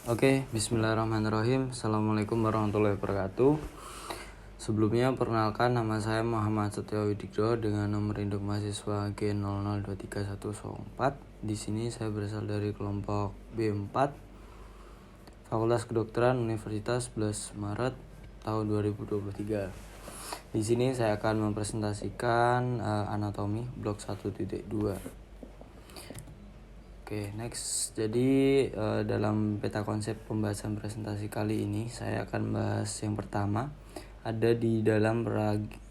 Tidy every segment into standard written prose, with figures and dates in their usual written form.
Oke, bismillahirrahmanirrahim. Assalamualaikum warahmatullahi wabarakatuh. Sebelumnya perkenalkan, nama saya Muhammad Setio Widikdo dengan nomor induk mahasiswa G00231104. Di sini saya berasal dari kelompok B4 Fakultas Kedokteran Universitas 11 Maret tahun 2023. Di sini saya akan mempresentasikan anatomi blok 1.2. Oke, next. Jadi dalam peta konsep pembahasan presentasi kali ini saya akan bahas yang pertama, ada di dalam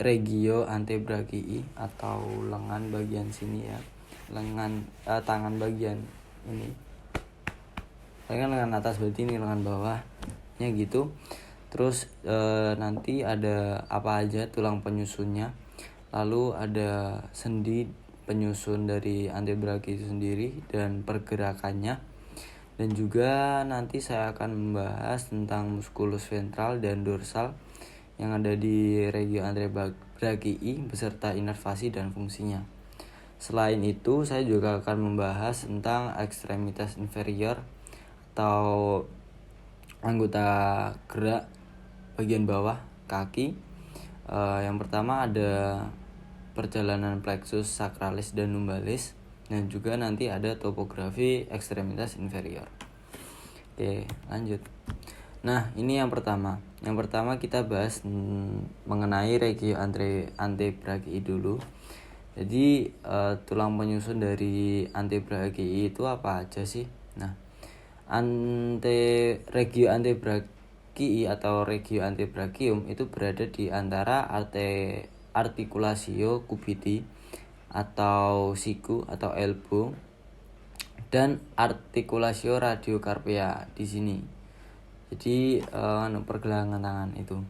regio antebrakii atau lengan bagian sini ya. Tangan bagian ini. Lengan atas berarti ini lengan bawahnya gitu. Terus nanti ada apa aja tulang penyusunnya. Lalu ada sendi penyusun dari antebrakii itu sendiri dan pergerakannya, dan juga nanti saya akan membahas tentang muskulus ventral dan dorsal yang ada di regio antebrakii beserta inervasi dan fungsinya. Selain itu saya juga akan membahas tentang ekstremitas inferior atau anggota gerak bagian bawah kaki. Yang pertama ada perjalanan plexus sacralis dan lumbalis, dan juga nanti ada topografi ekstremitas inferior. Oke, lanjut. Nah, ini yang pertama. Yang pertama kita bahas mengenai regio antebrakii dulu. Jadi tulang penyusun dari antebrakii itu apa aja sih? Nah, regio antebrakii atau regio antebrachium itu berada di antara articulatio cubiti atau siku atau elbow dan articulatio radiocarpea di sini. Jadi pergelangan tangan itu.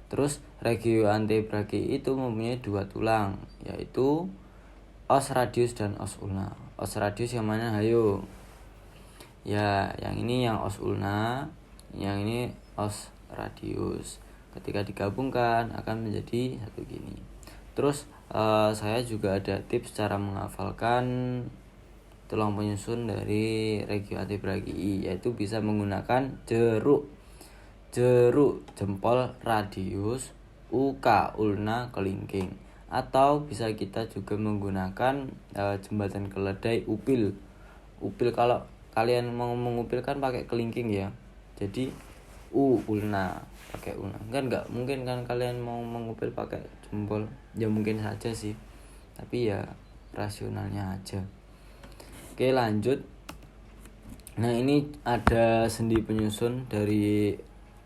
Terus regio antebrakii itu mempunyai dua tulang, yaitu os radius dan os ulna. Os radius yang mana? Hayo. Ya, yang ini yang os ulna, yang ini os radius. Ketika digabungkan akan menjadi satu gini. Terus saya juga ada tips cara menghafalkan tulang penyusun dari regio antebrakii, yaitu bisa menggunakan jeruk jempol radius, UK ulna kelingking, atau bisa kita juga menggunakan jembatan keledai upil. Kalau kalian mau mengupil kan pakai kelingking ya, jadi ulna pakai ulna. Enggak mungkin kan kalian mau mengupil pakai jempol, ya mungkin saja sih, tapi ya rasionalnya aja. Oke, lanjut. Nah, ini ada sendi penyusun dari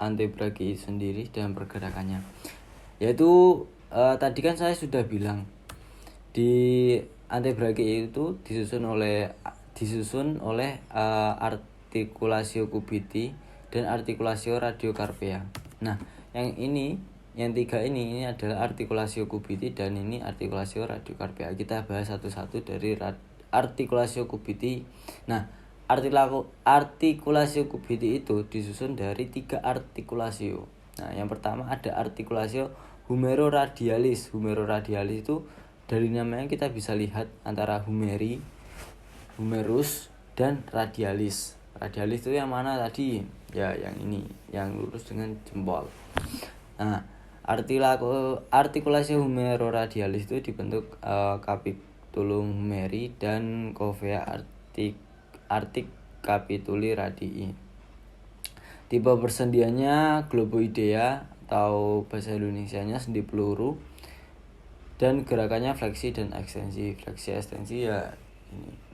antebrakii sendiri dan pergerakannya, yaitu tadi kan saya sudah bilang di antebrakii itu disusun oleh articulatio cubiti dan articulatio radiocarpea. Nah, yang tiga ini adalah articulatio cubiti dan ini articulatio radiocarpea. Kita bahas satu-satu dari articulatio cubiti. Nah, articulatio cubiti itu disusun dari tiga articulatio. Nah, yang pertama ada articulatio humeroradialis. Humeroradialis itu dari namanya kita bisa lihat antara humerus dan radialis. Radialis itu yang mana tadi? Ya, yang ini, yang lurus dengan jempol. Nah, artikulasi humeroradialis itu dibentuk capitulum humeri dan covea capituli radii. Tipe persendiannya globoidea atau bahasa Indonesianya sendi peluru, dan gerakannya fleksi dan ekstensi. Fleksi ekstensi ya ini.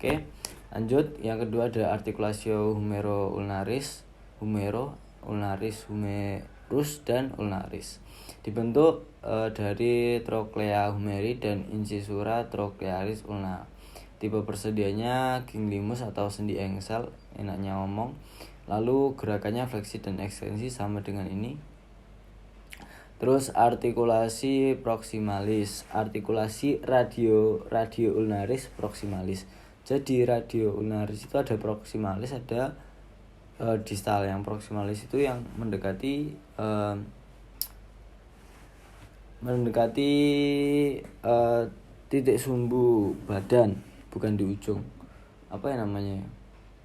Oke, lanjut. Yang kedua ada articulatio humero-ulnaris, humerus dan ulnaris. Dibentuk dari trochlea humeri dan incisura trochlearis ulna. Tipe persendiannya ginglimus atau sendi engsel, enaknya ngomong. Lalu gerakannya fleksi dan ekstensi sama dengan ini. Terus artikulasi proximalis, artikulasi radio ulnaris proximalis. Jadi radio ulnaris itu ada proximalis, ada distal. Yang proximalis itu yang mendekati titik sumbu badan, bukan di ujung. Apa ya namanya?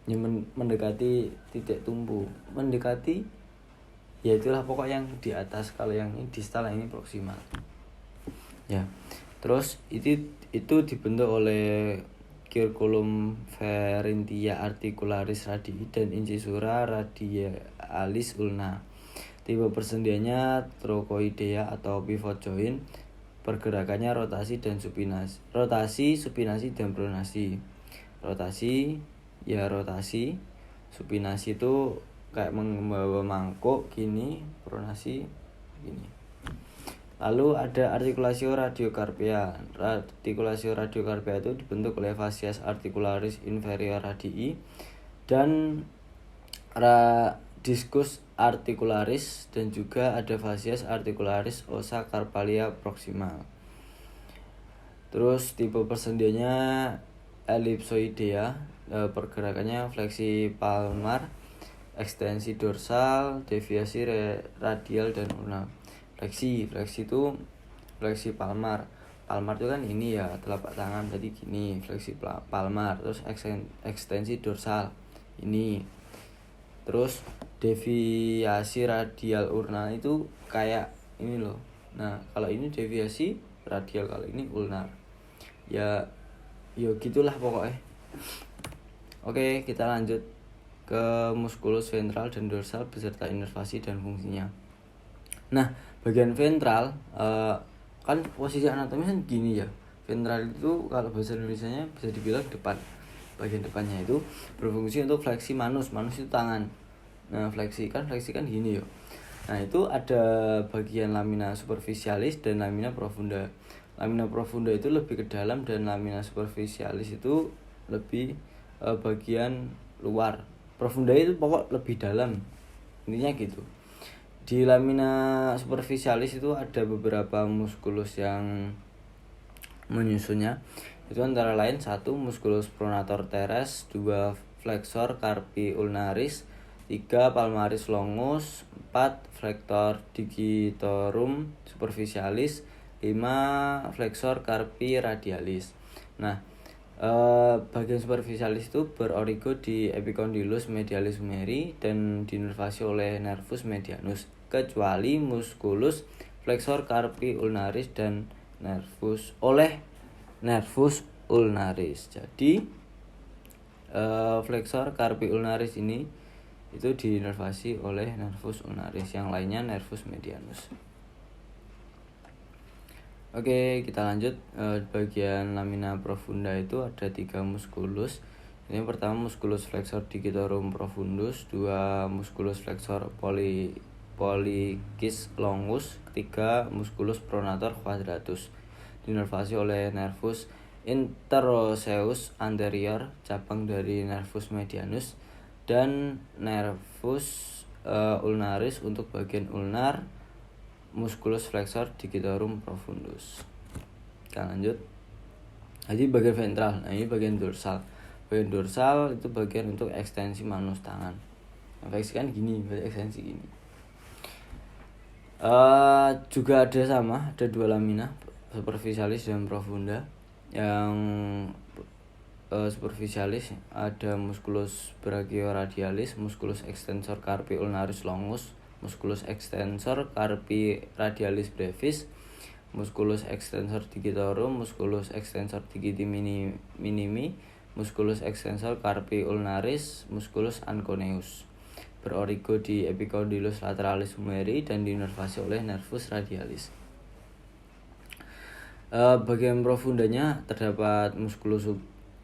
ya mendekati titik tumpu, mendekati ya itulah pokok yang di atas. Kalau yang ini distal, yang ini proksimal ya. Terus itu dibentuk oleh circulum ferentia articularis radii dan incisura radialis ulna. Tipe persendiannya trochoidea atau pivot joint. Pergerakannya rotasi dan supinasi. Rotasi, supinasi dan pronasi. Rotasi ya rotasi, supinasi itu kayak membawa mangkuk gini, pronasi gini. Lalu ada articulatio radiocarpia. Articulatio radiocarpia itu dibentuk oleh fascias articularis inferior radii dan discus articularis, dan juga ada fascias articularis ossa carpalia proximal. Terus tipe persendiannya ellipsoidea. Pergerakannya fleksi palmar, ekstensi dorsal, deviasi radial dan ulnar. Fleksi itu fleksi palmar. Palmar itu kan ini ya, telapak tangan tadi gini, fleksi palmar. Terus ekstensi dorsal ini. Terus deviasi radial ulnar itu kayak ini loh. Nah, kalau ini deviasi radial, kalau ini ulnar. Ya gitulah pokoknya. Oke, kita lanjut ke musculus ventral dan dorsal beserta inervasi dan fungsinya. Nah, bagian ventral kan posisi anatomis kan gini ya. Ventral itu kalau bahasa Indonesianya bisa dibilang depan. Bagian depannya itu berfungsi untuk fleksi manus. Manus itu tangan. Nah, fleksi kan gini ya. Nah, itu ada bagian lamina superficialis dan lamina profunda. Lamina profunda itu lebih ke dalam dan lamina superficialis itu lebih bagian luar. Profunda itu pokok lebih dalam. Intinya gitu. Di lamina superficialis itu ada beberapa muskulus yang menyusunnya. Itu antara lain 1 musculus pronator teres, 2 flexor carpi ulnaris, 3 palmaris longus, 4 flexor digitorum superficialis, 5 flexor carpi radialis. Nah, bagian superficialis itu berorigo di epicondylus medialis humeri dan dinervasi oleh nervus medianus, kecuali musculus flexor carpi ulnaris dan nervus ulnaris. Jadi flexor carpi ulnaris ini itu dinervasi oleh nervus ulnaris, yang lainnya nervus medianus. Oke, kita lanjut. Bagian lamina profunda itu ada 3 muskulus. Ini pertama musculus flexor digitorum profundus, 2 musculus flexor pollicis longus, 3 musculus pronator quadratus. Dinervasi oleh nervus interosseus anterior, cabang dari nervus medianus, dan nervus ulnaris untuk bagian ulnar, musculus flexor digitorum profundus. Kita lanjut. Jadi bagian ventral, nah ini bagian dorsal. Bagian dorsal itu bagian untuk ekstensi manus tangan. Fleksi kan gini, berarti ekstensi gini. Juga ada 2 lamina, superficialis dan profunda. Yang superficialis ada musculus brachioradialis, musculus extensor carpi ulnaris longus, musculus extensor carpi radialis brevis, musculus extensor digitorum, musculus extensor digiti minimi, musculus extensor carpi ulnaris, musculus anconeus. Berorigo di epicondylus lateralis humeri dan dinervasi oleh nervus radialis. Bagian profundanya terdapat musculus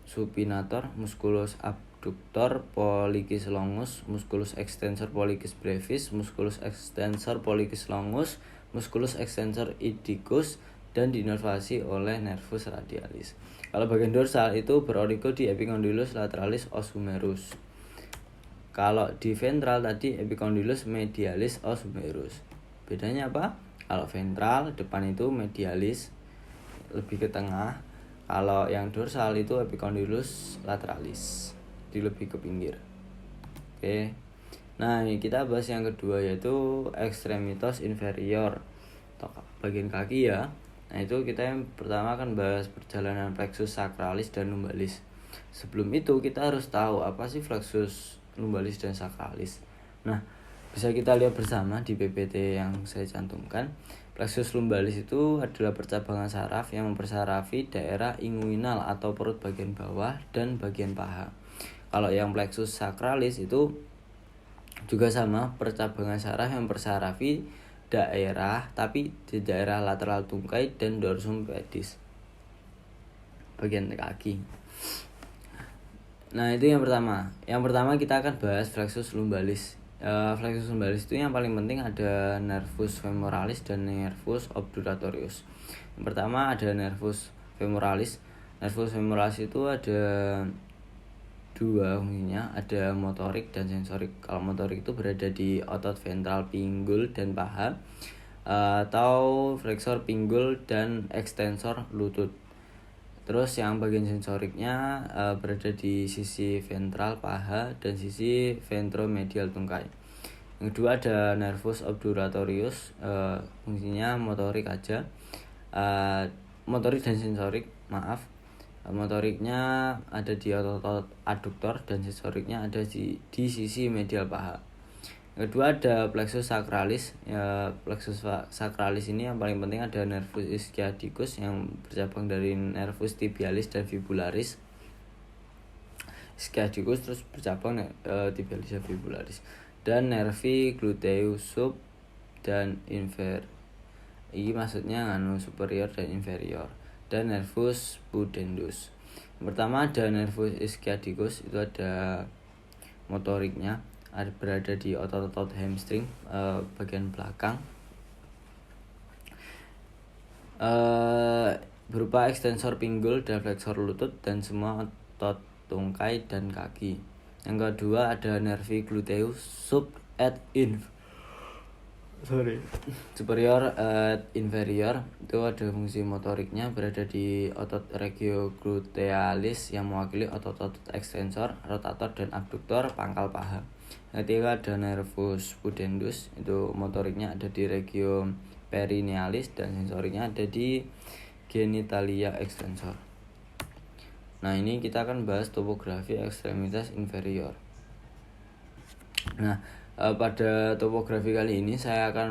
supinator, musculus abductor pollicis longus, musculus extensor pollicis brevis, musculus extensor pollicis longus, musculus extensor idicus, dan dinervasi oleh nervus radialis. Kalau bagian dorsal itu berorigo di epicondylus lateralis os humerus. Kalau di ventral tadi epicondylus medialis os humerus. Bedanya apa? Kalau ventral depan itu medialis, lebih ke tengah. Kalau yang dorsal itu epicondylus lateralis, jadi lebih ke pinggir. Oke. Nah, ini kita bahas yang kedua, yaitu extremitas inferior atau bagian kaki ya. Nah, itu kita yang pertama akan bahas perjalanan plexus sacralis dan lumbalis. Sebelum itu kita harus tahu apa sih plexus lumbalis dan sacralis. Nah, bisa kita lihat bersama di PPT yang saya cantumkan. Plexus lumbalis itu adalah percabangan saraf yang mempersarafi daerah inguinal atau perut bagian bawah dan bagian paha. Kalau yang plexus sacralis itu juga sama, percabangan saraf yang mempersarafi daerah tapi di daerah lateral tungkai dan dorsum pedis bagian kaki. Nah, itu yang pertama. Yang pertama kita akan bahas plexus lumbalis. Plexus lumbalis itu yang paling penting ada nervus femoralis dan nervus obturatorius. Yang pertama ada nervus femoralis. Nervus femoralis itu ada dua fungsinya, ada motorik dan sensorik. Kalau motorik itu berada di otot ventral pinggul dan paha, atau flexor pinggul dan ekstensor lutut. Terus yang bagian sensoriknya berada di sisi ventral paha dan sisi ventromedial tungkai. Yang kedua ada nervus obturatorius, fungsinya motorik aja, motorik dan sensorik, maaf. Motoriknya ada di otot aduktor dan sensoriknya ada di sisi medial paha. Yang kedua ada plexus sacralis. Plexus sacralis ini yang paling penting ada nervus ischiadicus yang bercabang dari nervus tibialis dan fibularis. Ischiadicus terus bercabang tibialis dan fibularis. Dan nervi gluteus sub dan inferior. Ini maksudnya superior dan inferior. Dan nervus pudendus. Yang pertama ada nervus ischiadicus, itu ada motoriknya, berada di otot-otot hamstring bagian belakang, berupa ekstensor pinggul dan flexor lutut dan semua otot tungkai dan kaki. Yang kedua ada nervi gluteus sub et superior et inferior, itu ada fungsi motoriknya, berada di otot regioglutealis yang mewakili otot-otot ekstensor, rotator dan abduktor pangkal paha. Yang ketiga ada nervus pudendus, itu motoriknya ada di regio perinealis dan sensoriknya ada di genitalia extensor. Nah, ini kita akan bahas topografi ekstremitas inferior. Nah, pada topografi kali ini saya akan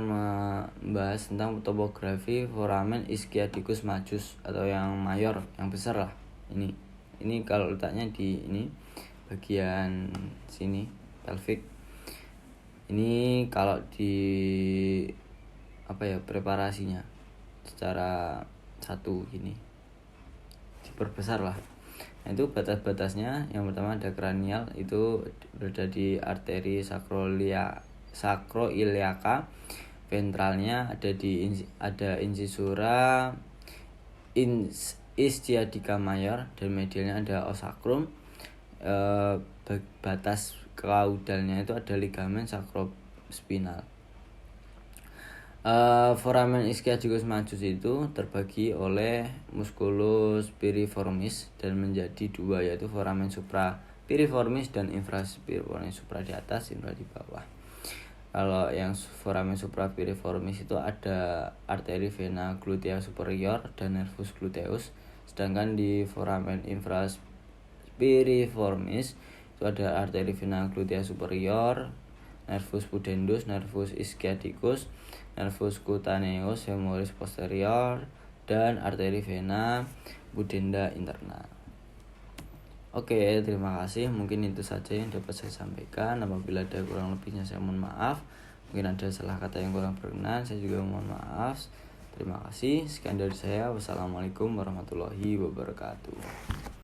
membahas tentang topografi foramen ischiadicus majus atau yang mayor, yang besar lah. Ini kalau letaknya di ini bagian sini pelvic. Ini kalau di preparasinya secara satu gini diperbesar lah. Nah, itu batas-batasnya. Yang pertama ada kranial, itu berada di arteri sacroiliaca. Ventralnya ada incisura ischiadica mayor dan medialnya ada os sacrum. Batas caudalnya itu ada ligamen sacrospinal. Foramen ischiadicus majus itu terbagi oleh musculus piriformis dan menjadi dua, yaitu foramen suprapiriformis dan infrapiriformis, supra di atas, infra di bawah. Kalau yang foramen suprapiriformis itu ada arteri vena glutea superior dan nervus gluteus, sedangkan di foramen infrapiriformis itu ada arteri vena glutea superior, nervus pudendus, nervus ischiadicus, nervus cutaneus femoris posterior, dan arteri vena pudenda interna. Oke, terima kasih. Mungkin itu saja yang dapat saya sampaikan. Apabila ada kurang lebihnya saya mohon maaf. Mungkin ada salah kata yang kurang berkenan, saya juga mohon maaf. Terima kasih. Sekian dari saya. Wassalamualaikum warahmatullahi wabarakatuh.